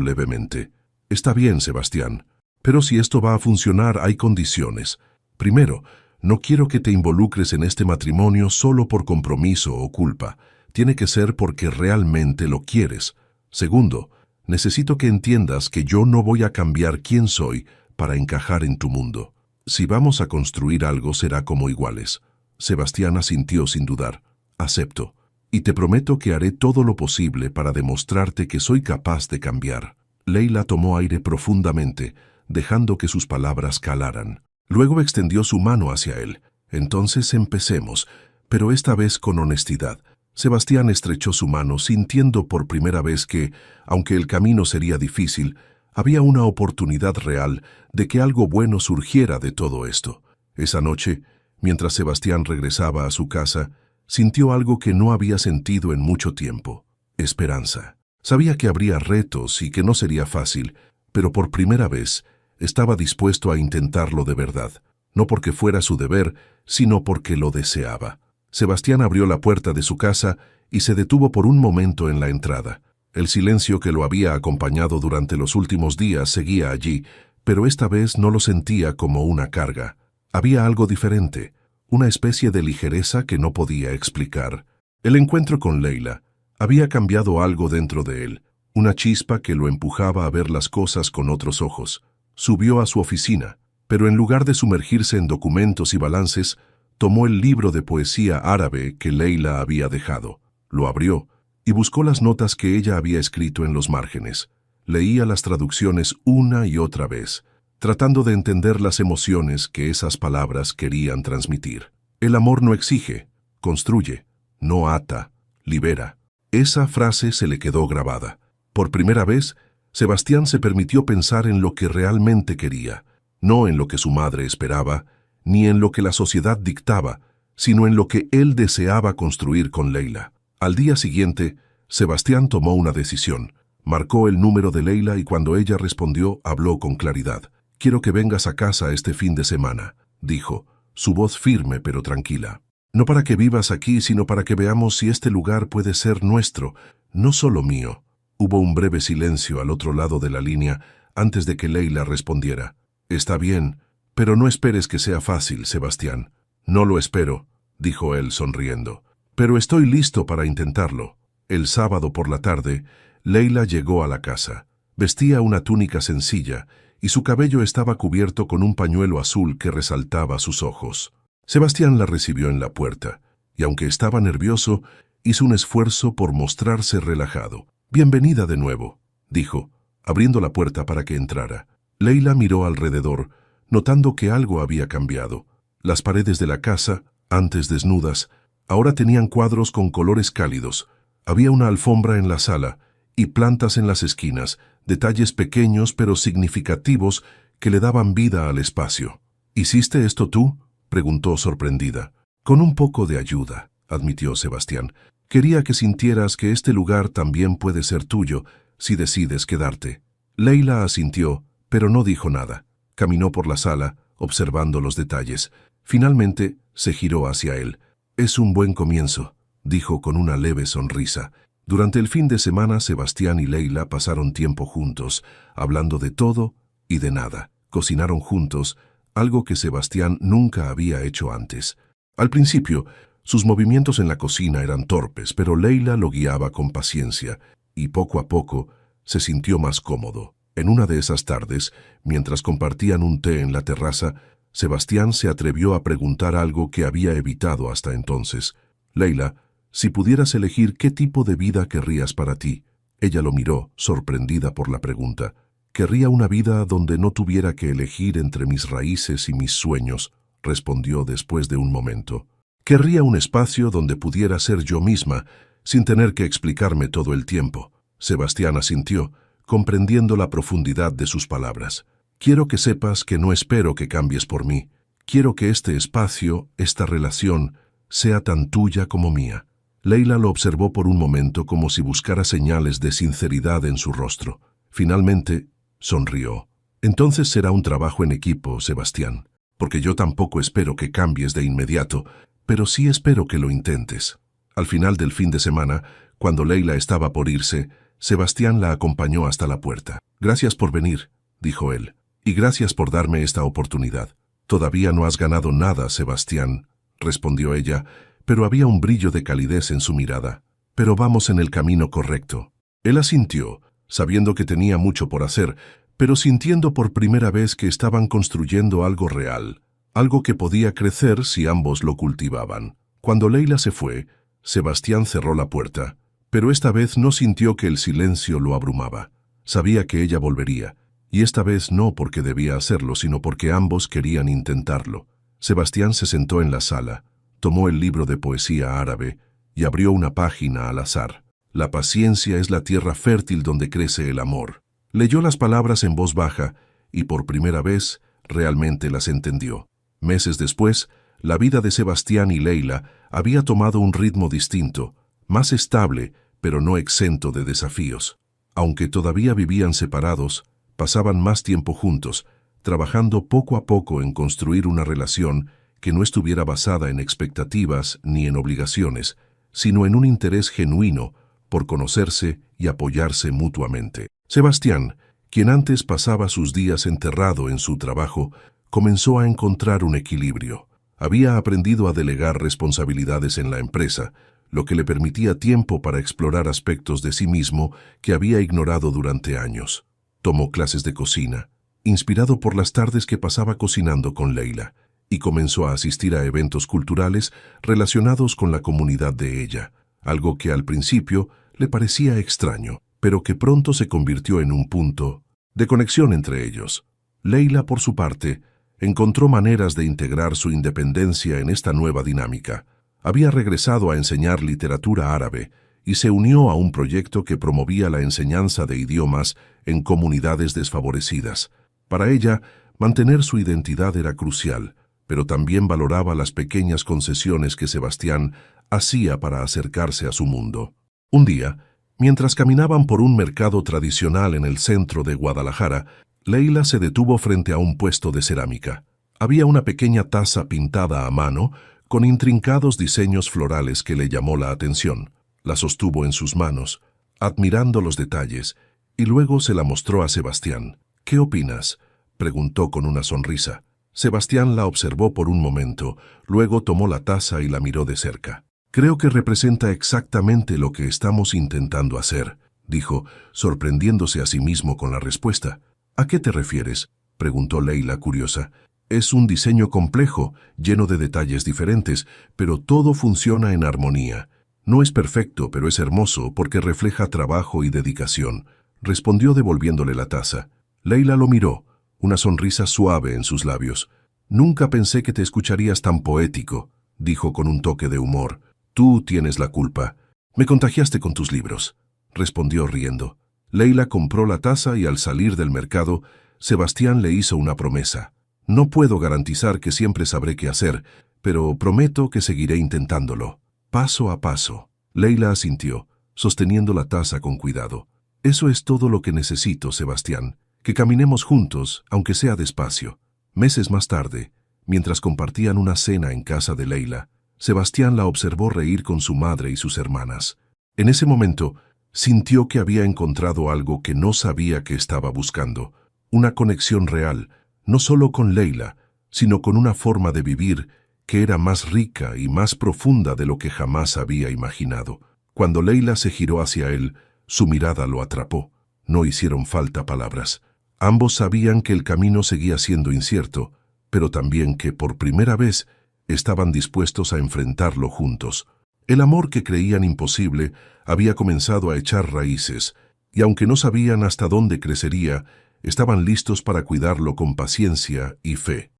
S1: levemente. Está bien, Sebastián, pero si esto va a funcionar hay condiciones. Primero, no quiero que te involucres en este matrimonio solo por compromiso o culpa. Tiene que ser porque realmente lo quieres. Segundo, necesito que entiendas que yo no voy a cambiar quién soy para encajar en tu mundo. Si vamos a construir algo será como iguales. Sebastián asintió sin dudar. Acepto. Y te prometo que haré todo lo posible para demostrarte que soy capaz de cambiar. Leila tomó aire profundamente, dejando que sus palabras calaran. Luego extendió su mano hacia él. Entonces empecemos, pero esta vez con honestidad. Sebastián estrechó su mano, sintiendo por primera vez que, aunque el camino sería difícil, había una oportunidad real de que algo bueno surgiera de todo esto. Esa noche, mientras Sebastián regresaba a su casa, sintió algo que no había sentido en mucho tiempo: esperanza. Sabía que habría retos y que no sería fácil, pero por primera vez estaba dispuesto a intentarlo de verdad, no porque fuera su deber, sino porque lo deseaba. Sebastián abrió la puerta de su casa y se detuvo por un momento en la entrada. El silencio que lo había acompañado durante los últimos días seguía allí, pero esta vez no lo sentía como una carga. Había algo diferente, una especie de ligereza que no podía explicar. El encuentro con Leila había cambiado algo dentro de él, una chispa que lo empujaba a ver las cosas con otros ojos. Subió a su oficina, pero en lugar de sumergirse en documentos y balances, tomó el libro de poesía árabe que Leila había dejado. Lo abrió y buscó las notas que ella había escrito en los márgenes. Leía las traducciones una y otra vez, tratando de entender las emociones que esas palabras querían transmitir. El amor no exige, construye, no ata, libera. Esa frase se le quedó grabada. Por primera vez, Sebastián se permitió pensar en lo que realmente quería, no en lo que su madre esperaba, ni en lo que la sociedad dictaba, sino en lo que él deseaba construir con Leila. Al día siguiente, Sebastián tomó una decisión. Marcó el número de Leila y cuando ella respondió, habló con claridad. «Quiero que vengas a casa este fin de semana», dijo, su voz firme pero tranquila. «No para que vivas aquí, sino para que veamos si este lugar puede ser nuestro, no solo mío». Hubo un breve silencio al otro lado de la línea antes de que Leila respondiera. «Está bien, pero no esperes que sea fácil, Sebastián». «No lo espero», dijo él sonriendo, «pero estoy listo para intentarlo». El sábado por la tarde, Leila llegó a la casa. Vestía una túnica sencilla y su cabello estaba cubierto con un pañuelo azul que resaltaba sus ojos. Sebastián la recibió en la puerta y, aunque estaba nervioso, hizo un esfuerzo por mostrarse relajado. «Bienvenida de nuevo», dijo, abriendo la puerta para que entrara. Leila miró alrededor, notando que algo había cambiado. Las paredes de la casa, antes desnudas, ahora tenían cuadros con colores cálidos. Había una alfombra en la sala y plantas en las esquinas, detalles pequeños pero significativos que le daban vida al espacio. «¿Hiciste esto tú?», preguntó sorprendida. «Con un poco de ayuda», admitió Sebastián. «Quería que sintieras que este lugar también puede ser tuyo si decides quedarte». Leila asintió, pero no dijo nada. Caminó por la sala, observando los detalles. Finalmente, se giró hacia él. «Es un buen comienzo», dijo con una leve sonrisa. Durante el fin de semana, Sebastián y Leila pasaron tiempo juntos, hablando de todo y de nada. Cocinaron juntos, algo que Sebastián nunca había hecho antes. Al principio, sus movimientos en la cocina eran torpes, pero Leila lo guiaba con paciencia, y poco a poco se sintió más cómodo. En una de esas tardes, mientras compartían un té en la terraza, Sebastián se atrevió a preguntar algo que había evitado hasta entonces. «Leila, si pudieras elegir, ¿qué tipo de vida querrías para ti?». Ella lo miró, sorprendida por la pregunta. «Querría una vida donde no tuviera que elegir entre mis raíces y mis sueños», respondió después de un momento. «Querría un espacio donde pudiera ser yo misma, sin tener que explicarme todo el tiempo». Sebastián asintió, comprendiendo la profundidad de sus palabras. «Quiero que sepas que no espero que cambies por mí. Quiero que este espacio, esta relación, sea tan tuya como mía». Leila lo observó por un momento como si buscara señales de sinceridad en su rostro. Finalmente, sonrió. «Entonces será un trabajo en equipo, Sebastián, porque yo tampoco espero que cambies de inmediato, pero sí espero que lo intentes». Al final del fin de semana, cuando Leila estaba por irse, Sebastián la acompañó hasta la puerta. «Gracias por venir», dijo él, «y gracias por darme esta oportunidad». «Todavía no has ganado nada, Sebastián», respondió ella, pero había un brillo de calidez en su mirada. «Pero vamos en el camino correcto». Él asintió, sabiendo que tenía mucho por hacer, pero sintiendo por primera vez que estaban construyendo algo real, algo que podía crecer si ambos lo cultivaban. Cuando Leila se fue, Sebastián cerró la puerta, pero esta vez no sintió que el silencio lo abrumaba. Sabía que ella volvería, y esta vez no porque debía hacerlo, sino porque ambos querían intentarlo. Sebastián se sentó en la sala, tomó el libro de poesía árabe y abrió una página al azar. «La paciencia es la tierra fértil donde crece el amor». Leyó las palabras en voz baja y por primera vez realmente las entendió. Meses después, la vida de Sebastián y Leila había tomado un ritmo distinto, más estable, pero no exento de desafíos. Aunque todavía vivían separados, pasaban más tiempo juntos, trabajando poco a poco en construir una relación que no estuviera basada en expectativas ni en obligaciones, sino en un interés genuino por conocerse y apoyarse mutuamente. Sebastián, quien antes pasaba sus días enterrado en su trabajo, comenzó a encontrar un equilibrio. Había aprendido a delegar responsabilidades en la empresa, lo que le permitía tiempo para explorar aspectos de sí mismo que había ignorado durante años. Tomó clases de cocina, inspirado por las tardes que pasaba cocinando con Leila, y comenzó a asistir a eventos culturales relacionados con la comunidad de ella, algo que al principio le parecía extraño, pero que pronto se convirtió en un punto de conexión entre ellos. Leila, por su parte, encontró maneras de integrar su independencia en esta nueva dinámica. Había regresado a enseñar literatura árabe y se unió a un proyecto que promovía la enseñanza de idiomas en comunidades desfavorecidas. Para ella, mantener su identidad era crucial, pero también valoraba las pequeñas concesiones que Sebastián hacía para acercarse a su mundo. Un día, mientras caminaban por un mercado tradicional en el centro de Guadalajara, Leila se detuvo frente a un puesto de cerámica. Había una pequeña taza pintada a mano con intrincados diseños florales que le llamó la atención. La sostuvo en sus manos, admirando los detalles, y luego se la mostró a Sebastián. «¿Qué opinas?», preguntó con una sonrisa. Sebastián la observó por un momento, luego tomó la taza y la miró de cerca. «Creo que representa exactamente lo que estamos intentando hacer», dijo, sorprendiéndose a sí mismo con la respuesta. «¿A qué te refieres?», preguntó Leila, curiosa. «Es un diseño complejo, lleno de detalles diferentes, pero todo funciona en armonía. No es perfecto, pero es hermoso porque refleja trabajo y dedicación», respondió devolviéndole la taza. Leila lo miró, una sonrisa suave en sus labios. «Nunca pensé que te escucharías tan poético», dijo con un toque de humor. «Tú tienes la culpa. Me contagiaste con tus libros», respondió riendo. Leila compró la taza y al salir del mercado, Sebastián le hizo una promesa. «No puedo garantizar que siempre sabré qué hacer, pero prometo que seguiré intentándolo, paso a paso». Leila asintió, sosteniendo la taza con cuidado. «Eso es todo lo que necesito, Sebastián, que caminemos juntos, aunque sea despacio». Meses más tarde, mientras compartían una cena en casa de Leila, Sebastián la observó reír con su madre y sus hermanas. En ese momento, sintió que había encontrado algo que no sabía que estaba buscando, una conexión real, no solo con Leila, sino con una forma de vivir que era más rica y más profunda de lo que jamás había imaginado. Cuando Leila se giró hacia él, su mirada lo atrapó. No hicieron falta palabras. Ambos sabían que el camino seguía siendo incierto, pero también que por primera vez estaban dispuestos a enfrentarlo juntos. El amor que creían imposible había comenzado a echar raíces, y aunque no sabían hasta dónde crecería, estaban listos para cuidarlo con paciencia y fe.